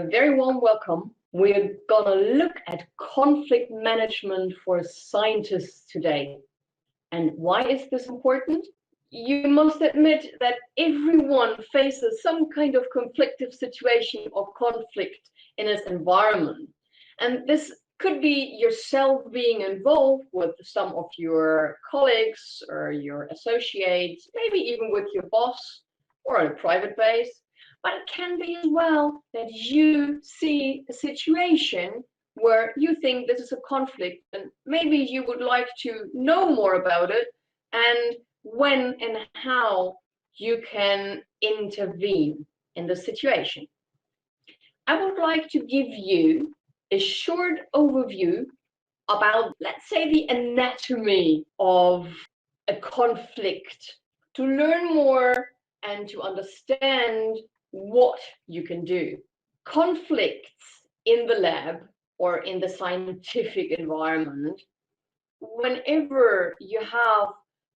a very warm welcome. We're gonna look at conflict management for scientists today. And why is this important? You must admit that everyone faces some kind of conflictive situation or conflict in its environment. And this could be yourself being involved with some of your colleagues or your associates, maybe even with your boss or on a private base. But it can be as well that you see a situation where you think this is a conflict and maybe you would like to know more about it and when and how you can intervene in the situation. I would like to give you a short overview about, let's say, the anatomy of a conflict to learn more and to understand what you can do. Conflicts in the lab or in the scientific environment, whenever you have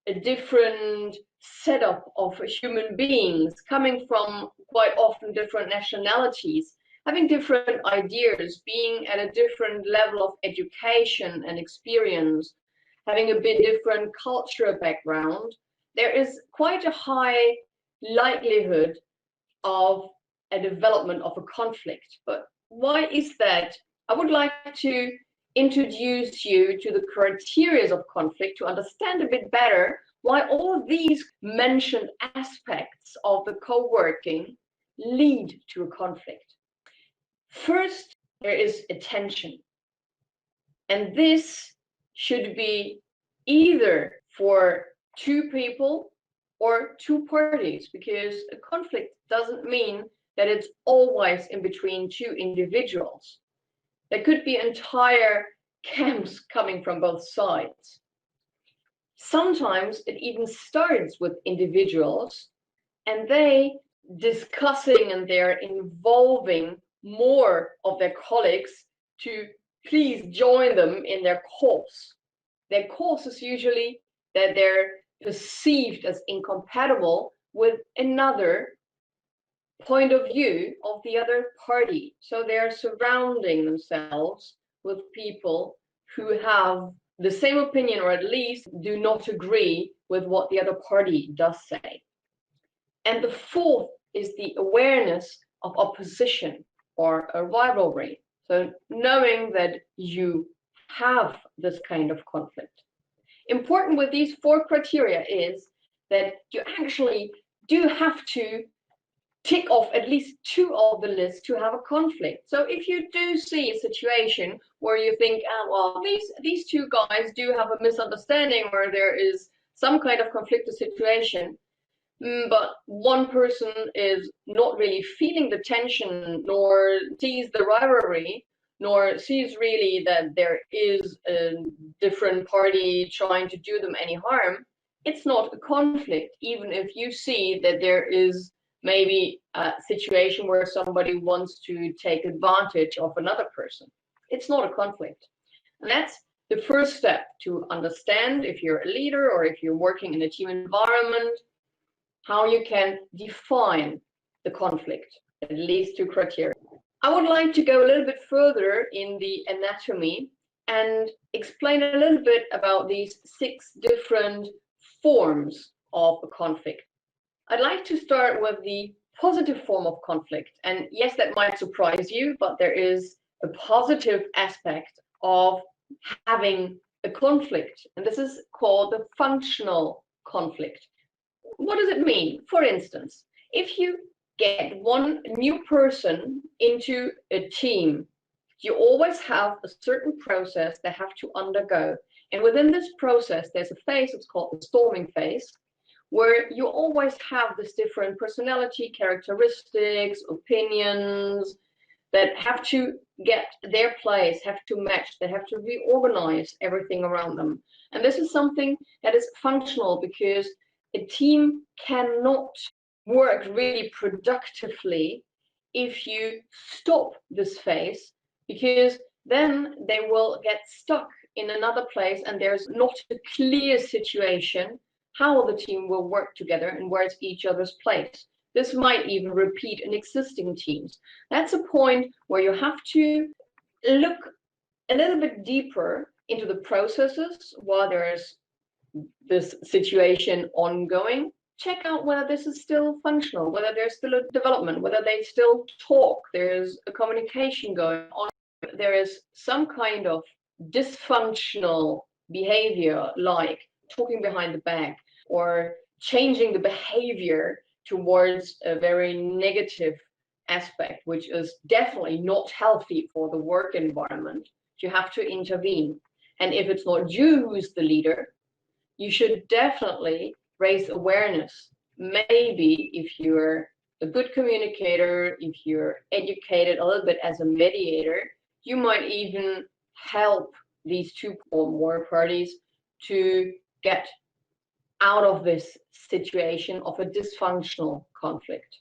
a different setup of human beings coming from quite often different nationalities, having different ideas, being at a different level of education and experience, having a bit different cultural background, there is quite a high likelihood of a development of a conflict. But why is that? I would like to introduce you to the criteria of conflict to understand a bit better why all of these mentioned aspects of the co-working lead to a conflict. First, there is attention. And this should be either for two people or two parties, because a conflict doesn't mean that it's always in between two individuals. There could be entire camps coming from both sides. Sometimes it even starts with individuals and they discussing and they're involving more of their colleagues to please join them in their cause. Their cause is usually that they're perceived as incompatible with another point of view of the other party. So they're surrounding themselves with people who have the same opinion or at least do not agree with what the other party does say. And the fourth is the awareness of opposition or a rivalry. So knowing that you have this kind of conflict. Important with these four criteria is that you actually do have to tick off at least two of the lists to have a conflict. So if you do see a situation where you think, well, these two guys do have a misunderstanding or there is some kind of conflicted situation, but one person is not really feeling the tension, nor sees the rivalry, nor sees really that there is a different party trying to do them any harm, it's not a conflict, even if you see that there is maybe a situation where somebody wants to take advantage of another person. It's not a conflict. And that's the first step to understand if you're a leader or if you're working in a team environment, how you can define the conflict, at least two criteria. I would like to go a little bit further in the anatomy and explain a little bit about these 6 different forms of a conflict. I'd like to start with the positive form of conflict. And yes, that might surprise you, but there is a positive aspect of having a conflict. And this is called the functional conflict. What does it mean? For instance, if you get one new person into a team, you always have a certain process they have to undergo. And within this process, there's a phase, it's called the storming phase, where you always have this different personality, characteristics, opinions that have to get their place, have to match, they have to reorganize everything around them. And this is something that is functional because a team cannot work really productively if you stop this phase, because then they will get stuck in another place and there's not a clear situation how the team will work together and where's each other's place. This might even repeat in existing teams. That's a point where you have to look a little bit deeper into the processes while there's this situation ongoing. Check out whether this is still functional, whether there's still a development, whether they still talk, there's a communication going on. There is some kind of dysfunctional behavior, like talking behind the back or changing the behavior towards a very negative aspect, which is definitely not healthy for the work environment. You have to intervene. And if it's not you who's the leader, you should definitely raise awareness. Maybe if you're a good communicator, if you're educated a little bit as a mediator, you might even help these two or more parties to get out of this situation of a dysfunctional conflict.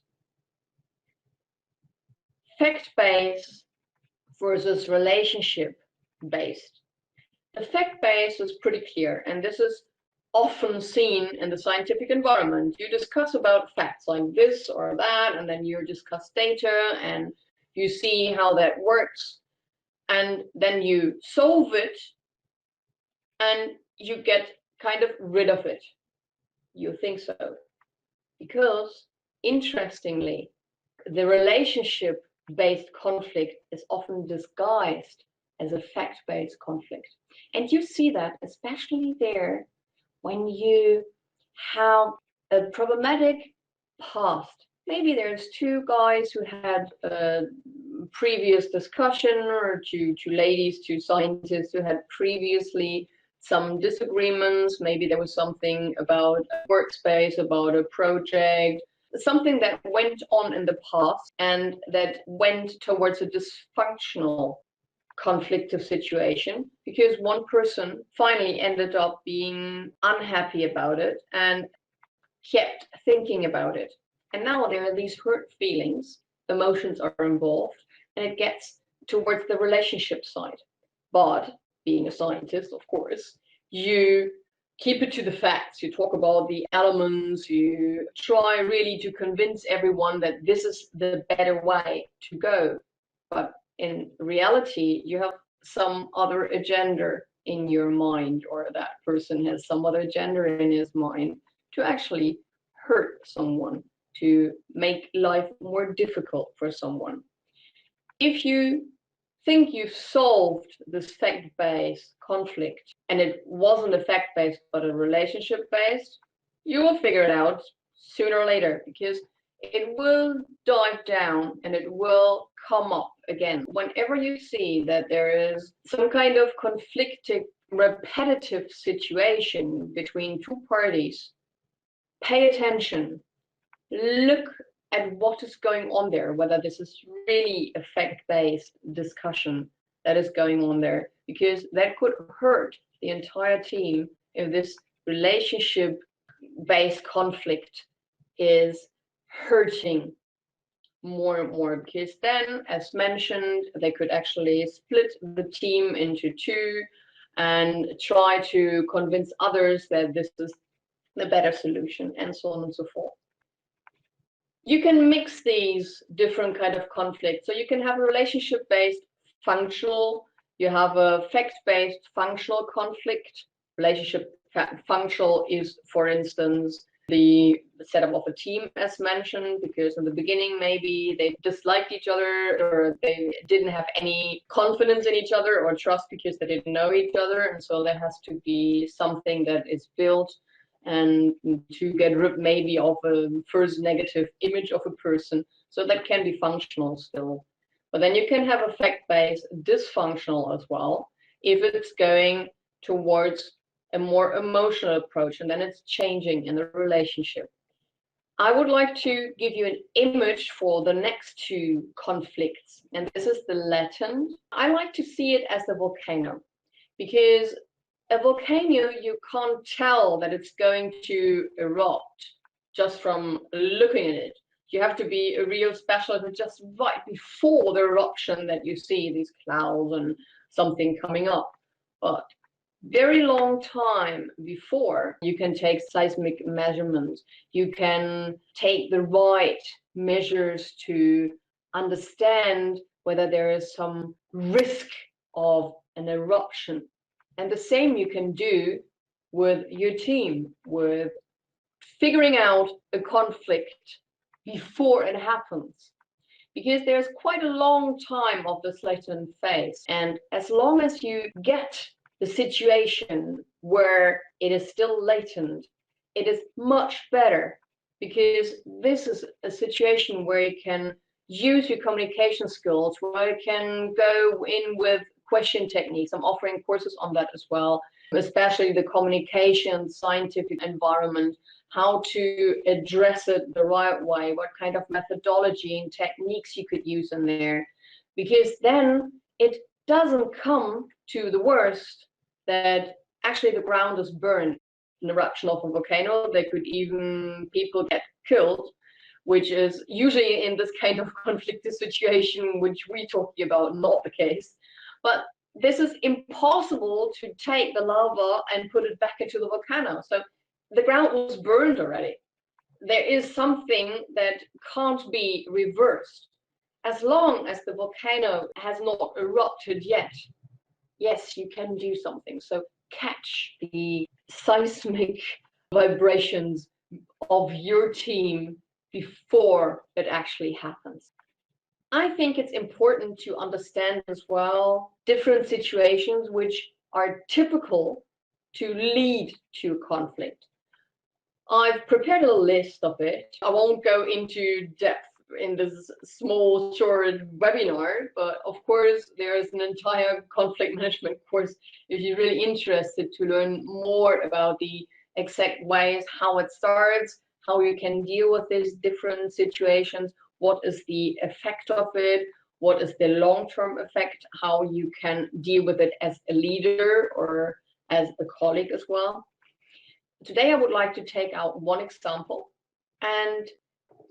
Fact-based versus relationship-based. The fact-based is pretty clear, and this is often seen in the scientific environment. You discuss about facts like this or that, and then you discuss data, and you see how that works, and then you solve it, and you get kind of rid of it. You think so. Because, interestingly, the relationship-based conflict is often disguised as a fact-based conflict. And you see that especially there when you have a problematic past. Maybe there's two guys who had a previous discussion, or two ladies, two scientists who had previously some disagreements. Maybe there was something about a workspace, about a project, something that went on in the past and that went towards a dysfunctional conflictive situation, because one person finally ended up being unhappy about it and kept thinking about it. And now there are these hurt feelings, emotions are involved, and it gets towards the relationship side. But being a scientist, of course, you keep it to the facts. You talk about the elements. You try really to convince everyone that this is the better way to go. But in reality, you have some other agenda in your mind, or that person has some other agenda in his mind to actually hurt someone, to make life more difficult for someone. If you think you've solved this fact-based conflict and it wasn't a fact-based but a relationship-based, you will figure it out sooner or later, because it will dive down and it will come up again. Whenever you see that there is some kind of conflicting, repetitive situation between two parties, pay attention. Look at what is going on there, whether this is really a fact-based discussion that is going on there, because that could hurt the entire team if this relationship-based conflict is hurting more and more, because then, as mentioned, they could actually split the team into two and try to convince others that this is the better solution, and so on and so forth. You can mix these different kind of conflicts. So you can have a relationship-based functional, you have a fact-based functional conflict. Relationship functional is, for instance, the setup of a team, as mentioned, because in the beginning maybe they disliked each other, or they didn't have any confidence in each other or trust because they didn't know each other, and so there has to be something that is built and to get rid maybe of a first negative image of a person. So that can be functional still. But then you can have a fact-based dysfunctional as well, if it's going towards a more emotional approach, and then it's changing in the relationship. I would like to give you an image for the next two conflicts, and this is the latent. I like to see it as the volcano, because a volcano, you can't tell that it's going to erupt just from looking at it. You have to be a real specialist, just right before the eruption that you see these clouds and something coming up. But very long time before you can take seismic measurements. You can take the right measures to understand whether there is some risk of an eruption. And the same you can do with your team, with figuring out a conflict before it happens. Because there's quite a long time of this latent phase. And as long as you get the situation where it is still latent, it is much better, because this is a situation where you can use your communication skills, where you can go in with question techniques. I'm offering courses on that as well, especially the communication scientific environment, how to address it the right way, what kind of methodology and techniques you could use in there, because then it doesn't come to the worst that actually the ground is burned. An eruption of a volcano, there could even people get killed, which is usually in this kind of conflicted situation which we talking about not the case. But this is impossible to take the lava and put it back into the volcano. So the ground was burned already. There is something that can't be reversed. As long as the volcano has not erupted yet, yes, you can do something. So catch the seismic vibrations of your team before it actually happens. I think it's important to understand as well different situations which are typical to lead to conflict. I've prepared a list of it. I won't go into depth in this small, short webinar, but of course, there's an entire conflict management course if you're really interested to learn more about the exact ways, how it starts, how you can deal with these different situations, what is the effect of it, what is the long-term effect, how you can deal with it as a leader or as a colleague as well. Today, I would like to take out one example and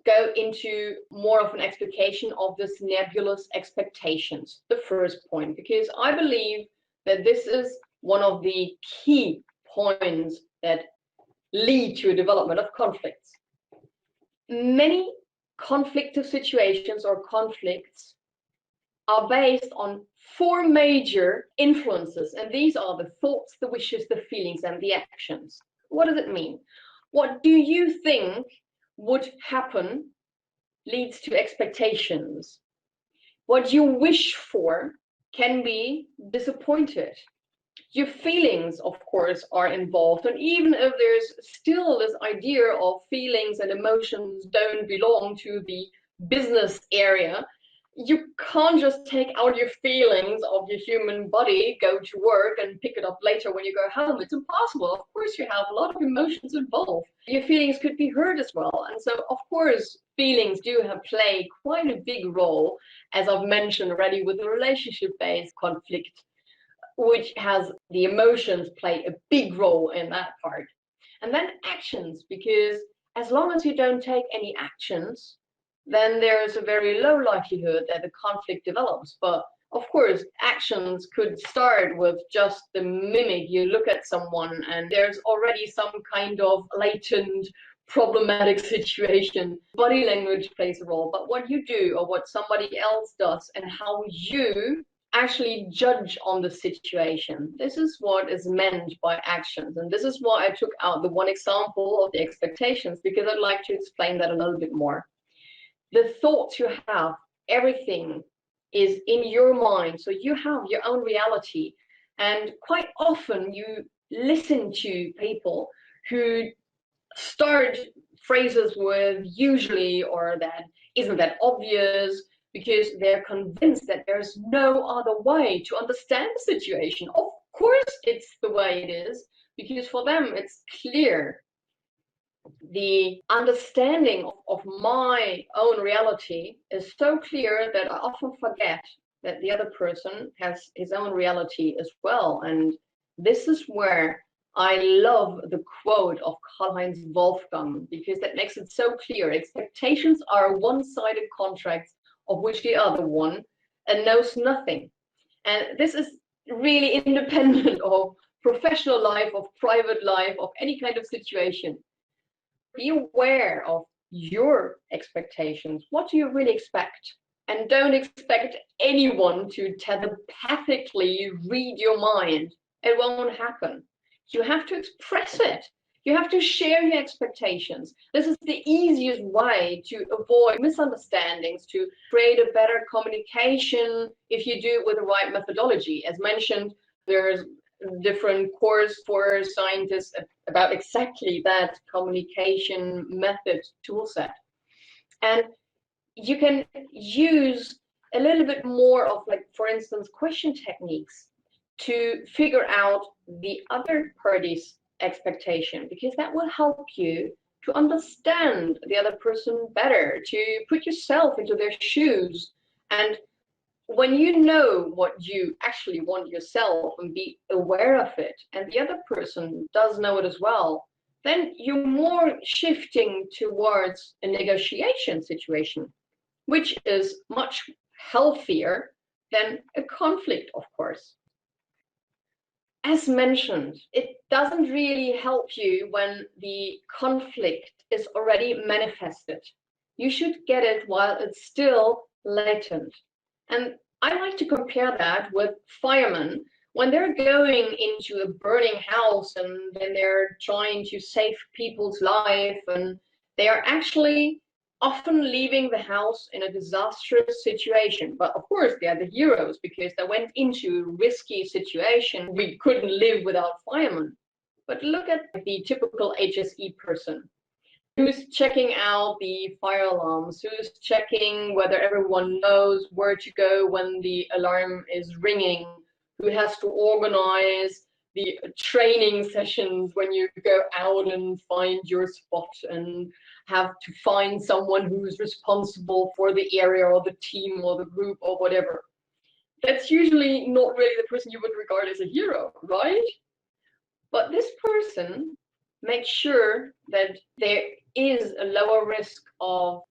go into more of an explication of this nebulous expectations, the first point, because I believe that this is one of the key points that lead to a development of conflicts. Many conflictive situations or conflicts are based on 4 major influences, and these are the thoughts, the wishes, the feelings, and the actions. What does it mean? What do you think would happen leads to expectations. What you wish for can be disappointed. Your feelings, of course, are involved. And even if there's still this idea of feelings and emotions don't belong to the business area, you can't just take out your feelings of your human body, go to work and pick it up later when you go home. It's impossible. Of course, you have a lot of emotions involved. Your feelings could be hurt as well. And so, of course, feelings do play quite a big role, as I've mentioned already, with the relationship-based conflict, which has the emotions play a big role in that part. And then actions, because as long as you don't take any actions, then there is a very low likelihood that the conflict develops. But of course, actions could start with just the mimic. You look at someone and there's already some kind of latent problematic situation. Body language plays a role, but what you do or what somebody else does and how you actually judge on the situation. This is what is meant by actions. And this is why I took out the one example of the expectations, because I'd like to explain that a little bit more. The thoughts you have, everything is in your mind. So you have your own reality. And quite often you listen to people who start phrases with usually or that isn't that obvious, because they're convinced that there's no other way to understand the situation. Of course it's the way it is, because for them it's clear. The understanding of my own reality is so clear that I often forget that the other person has his own reality as well. And this is where I love the quote of Karl-Heinz Wolfgang, because that makes it so clear. Expectations are one-sided contracts of which the other one knows nothing. And this is really independent of professional life, of private life, of any kind of situation. Be aware of your expectations. What do you really expect? And don't expect anyone to telepathically read your mind. It won't happen. You have to express it. You have to share your expectations. This is the easiest way to avoid misunderstandings, to create a better communication if you do it with the right methodology. As mentioned, there's different course for scientists about exactly that communication method toolset. And you can use a little bit more of, like, for instance, question techniques to figure out the other party's expectation, because that will help you to understand the other person better, to put yourself into their shoes. And when you know what you actually want yourself and be aware of it, and the other person does know it as well, then you're more shifting towards a negotiation situation, which is much healthier than a conflict, of course. As mentioned, it doesn't really help you when the conflict is already manifested. You should get it while it's still latent. And I like to compare that with firemen. When they're going into a burning house and then they're trying to save people's life, and they are actually often leaving the house in a disastrous situation. But of course, they are the heroes because they went into a risky situation. We couldn't live without firemen. But look at the typical HSE person. Who's checking out the fire alarms? Who's checking whether everyone knows where to go when the alarm is ringing? Who has to organize the training sessions when you go out and find your spot and have to find someone who's responsible for the area or the team or the group or whatever? That's usually not really the person you would regard as a hero, right? But this person makes sure that there is a lower risk of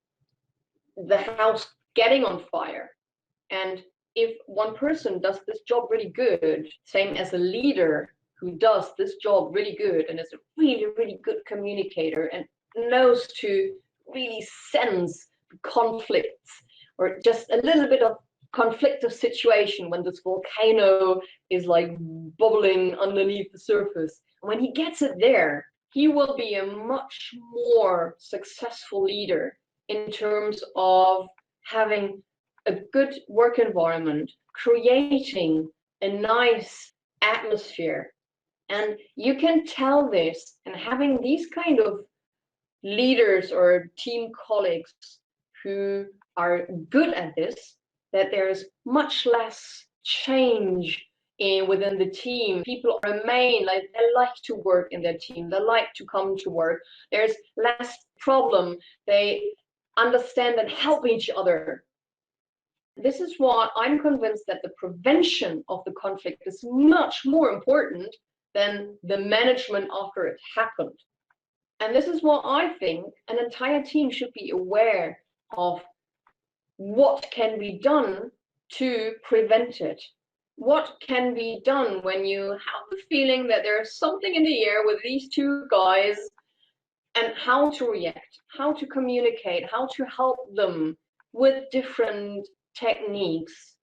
the house getting on fire. And if one person does this job really good, same as a leader who does this job really good and is a really, really good communicator and knows to really sense conflicts or just a little bit of conflictive situation when this volcano is like bubbling underneath the surface. When he gets it there, he will be a much more successful leader in terms of having a good work environment, creating a nice atmosphere. And you can tell this, and having these kind of leaders or team colleagues who are good at this, that there's much less change within the team. People remain, like, they like to work in their team, they like to come to work, there's less problem, they understand and help each other. This is what I'm convinced, that the prevention of the conflict is much more important than the management after it happened. And this is what I think an entire team should be aware of. What can be done to prevent it? What can be done when you have the feeling that there's something in the air with these two guys, and how to react, how to communicate, how to help them with different techniques,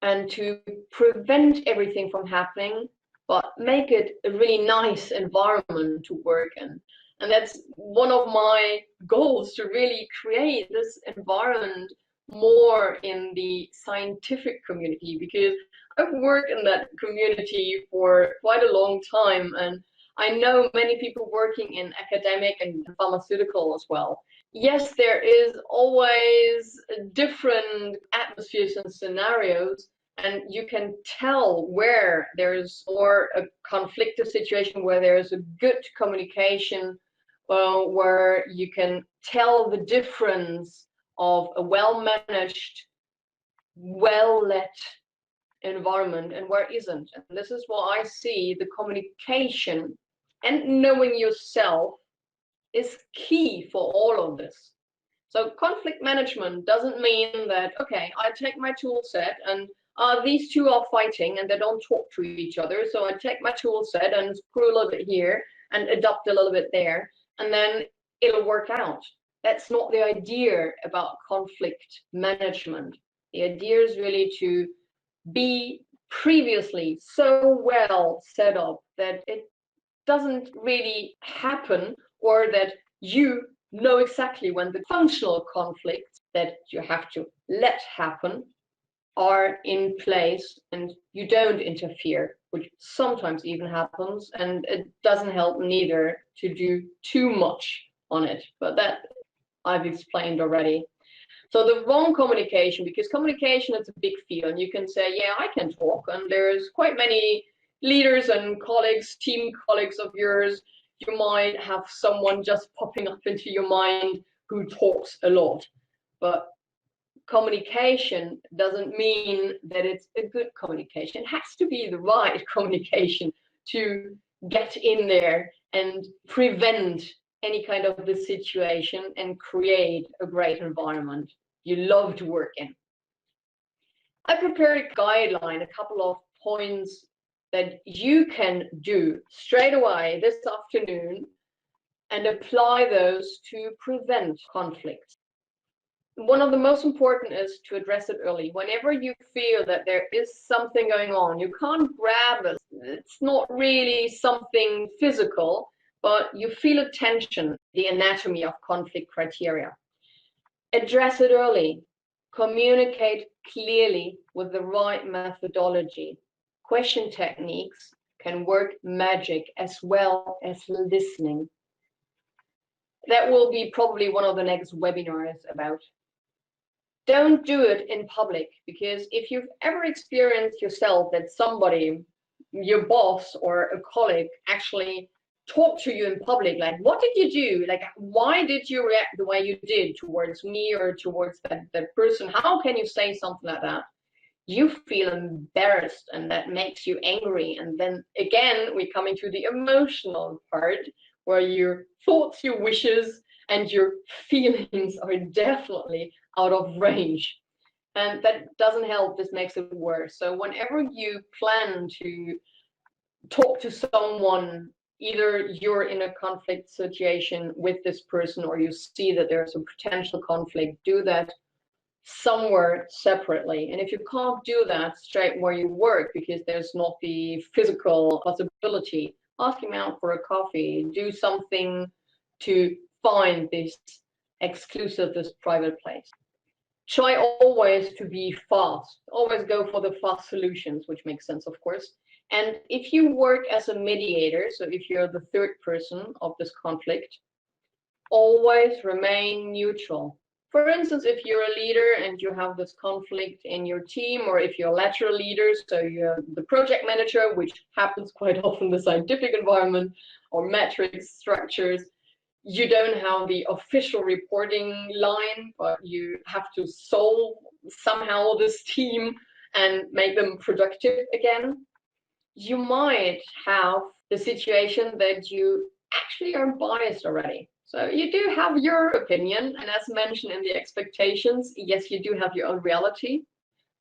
and to prevent everything from happening, but make it a really nice environment to work in. And that's one of my goals, to really create this environment more in the scientific community, because I've worked in that community for quite a long time, and I know many people working in academic and pharmaceutical as well. Yes, there is always different atmospheres and scenarios, and you can tell where there's more a conflictive situation, where there's a good communication, where you can tell the difference of a well-managed, well-led environment and where isn't. And this is what I see, the communication and knowing yourself is key for all of this. So conflict management doesn't mean that, okay, I take my tool set and these two are fighting and they don't talk to each other. So I take my tool set and screw a little bit here and adapt a little bit there, and then it'll work out. That's not the idea about conflict management. The idea is really to be previously so well set up that it doesn't really happen, or that you know exactly when the functional conflicts that you have to let happen are in place and you don't interfere, which sometimes even happens, and it doesn't help neither to do too much on it, but that I've explained already. So the wrong communication, because communication is a big field, and you can say, yeah, I can talk, and there's quite many leaders and colleagues, team colleagues of yours. You might have someone just popping up into your mind who talks a lot, but communication doesn't mean that it's a good communication. It has to be the right communication to get in there and prevent any kind of the situation and create a great environment you love to work in. I prepared a guideline, a couple of points that you can do straight away this afternoon and apply those to prevent conflicts. One of the most important is to address it early. Whenever you feel that there is something going on, you can't grab it. It's not really something physical, but you feel a tension, the anatomy of conflict criteria. Address it early. Communicate clearly with the right methodology. Question techniques can work magic as well as listening. That will be probably one of the next webinars about. Don't do it in public, because if you've ever experienced yourself that somebody, your boss or a colleague, actually talk to you in public, like, what did you do? Like, why did you react the way you did towards me or towards that person? How can you say something like that? You feel embarrassed, and that makes you angry. And then again, we come into the emotional part where your thoughts, your wishes, and your feelings are definitely out of range. And that doesn't help, this makes it worse. So whenever you plan to talk to someone, either you're in a conflict situation with this person or you see that there's a potential conflict, do that somewhere separately. And if you can't do that straight where you work because there's not the physical possibility, ask him out for a coffee, do something to find this exclusive, this private place. Try always to be fast. Always go for the fast solutions, which makes sense, of course. And if you work as a mediator, so if you're the third person of this conflict, always remain neutral. For instance, if you're a leader and you have this conflict in your team, or if you're lateral leaders, so you're the project manager, which happens quite often in the scientific environment, or matrix structures, you don't have the official reporting line, but you have to solve somehow this team and make them productive again. You might have the situation that you actually are biased already. So you do have your opinion, and as mentioned in the expectations, yes, you do have your own reality.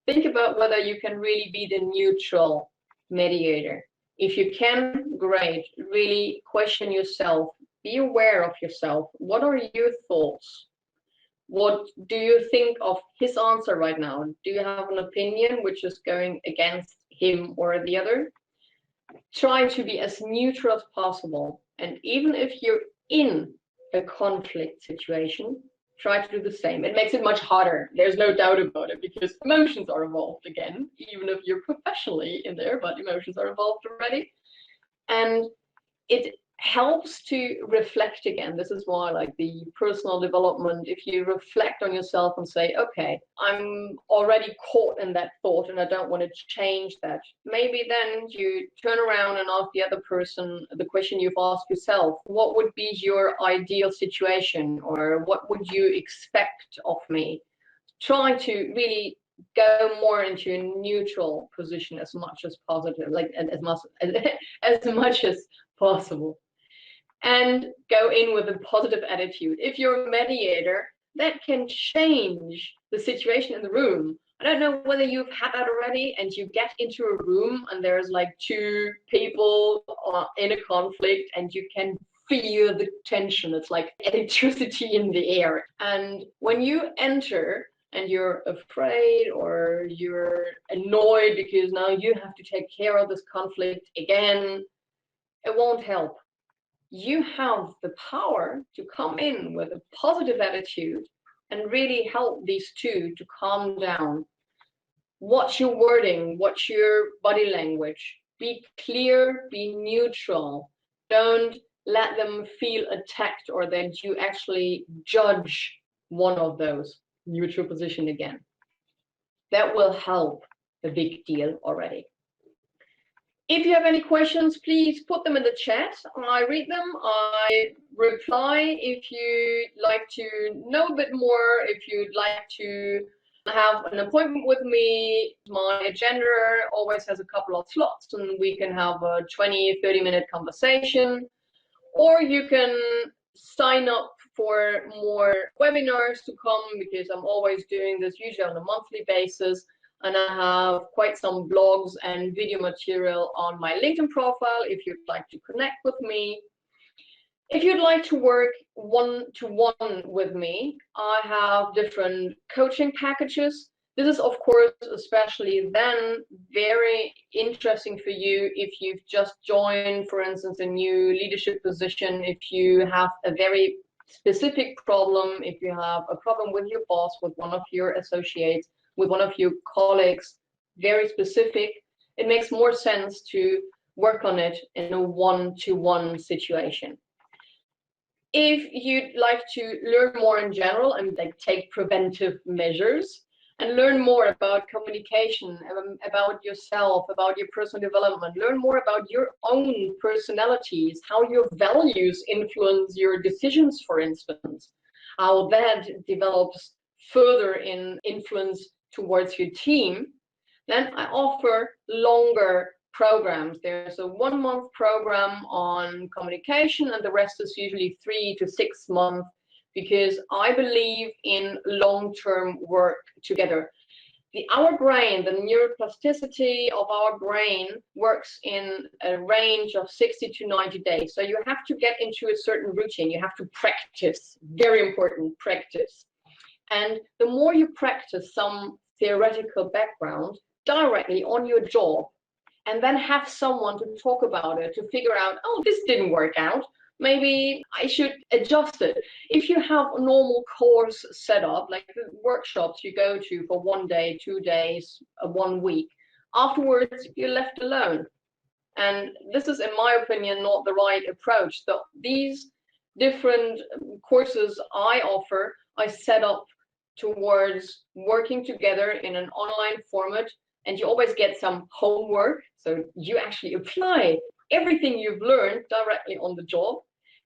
Think about whether you can really be the neutral mediator. If you can, great. Really question yourself. Be aware of yourself. What are your thoughts? What do you think of his answer right now? Do you have an opinion which is going against him or the other? Try to be as neutral as possible. And even if you're in a conflict situation, try to do the same. It makes it much harder. There's no doubt about it, because emotions are involved again, even if you're professionally in there, but emotions are involved already. And it helps to reflect again. This is why, like, the personal development, if you reflect on yourself and say, okay, I'm already caught in that thought and I don't want to change that, maybe then you turn around and ask the other person the question you've asked yourself. What would be your ideal situation, or what would you expect of me? Try to really go more into a neutral position as much as positive, like as much as possible. And go in with a positive attitude. If you're a mediator, that can change the situation in the room. I don't know whether you've had that already, and you get into a room and there's like two people in a conflict and you can feel the tension. It's like electricity in the air. And when you enter and you're afraid or you're annoyed because now you have to take care of this conflict again, it won't help. You have the power to come in with a positive attitude and really help these two to calm down. Watch your wording, watch your body language. Be clear, be neutral. Don't let them feel attacked or that you actually judge one of those. Neutral position again. That will help a big deal already. If you have any questions, please put them in the chat. I read them, I reply. If you'd like to know a bit more, if you'd like to have an appointment with me, my agenda always has a couple of slots and we can have a 20-30-minute conversation. Or you can sign up for more webinars to come, because I'm always doing this usually on a monthly basis. And I have quite some blogs and video material on my LinkedIn profile if you'd like to connect with me. If you'd like to work one-to-one with me, I have different coaching packages. This is, of course, especially then very interesting for you if you've just joined, for instance, a new leadership position, if you have a very specific problem, if you have a problem with your boss, with one of your associates, with one of your colleagues, very specific, it makes more sense to work on it in a one-to-one situation. If you'd like to learn more in general and like take preventive measures and learn more about communication, about yourself, about your personal development, learn more about your own personalities, how your values influence your decisions, for instance, how that develops further in influence towards your team, then I offer longer programs. There's a 1-month program on communication, and the rest is usually 3 to 6 months, because I believe in long-term work together. Our brain, the neuroplasticity of our brain, works in a range of 60 to 90 days. So you have to get into a certain routine. You have to practice. Very important, practice. And the more you practice some theoretical background directly on your job, and then have someone to talk about it, to figure out, oh, this didn't work out, maybe I should adjust it. If you have a normal course set up, like the workshops you go to for 1 day, 2 days, 1 week, afterwards you're left alone. And this is, in my opinion, not the right approach. So these different courses I offer, I set up towards working together in an online format, and you always get some homework. So you actually apply everything you've learned directly on the job.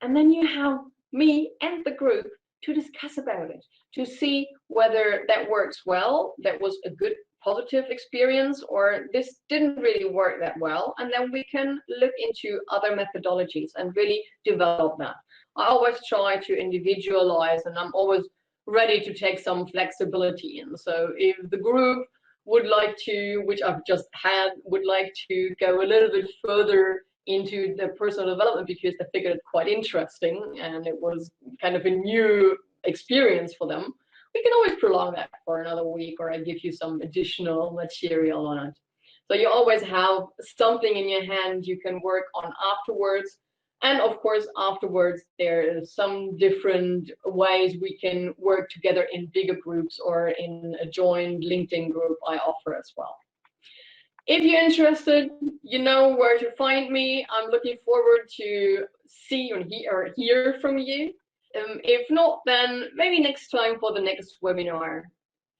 And then you have me and the group to discuss about it, to see whether that works well, that was a good positive experience, or this didn't really work that well. And then we can look into other methodologies and really develop that. I always try to individualize, and I'm always ready to take some flexibility in. So if the group would like to, which I've just had, would like to go a little bit further into the personal development because they figured it quite interesting and it was kind of a new experience for them, we can always prolong that for another week, or I give you some additional material on it. So you always have something in your hand you can work on afterwards. And of course, afterwards, there are some different ways we can work together in bigger groups, or in a joined LinkedIn group I offer as well. If you're interested, you know where to find me. I'm looking forward to see or hear from you. If not, then maybe next time for the next webinar.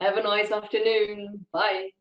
Have a nice afternoon. Bye.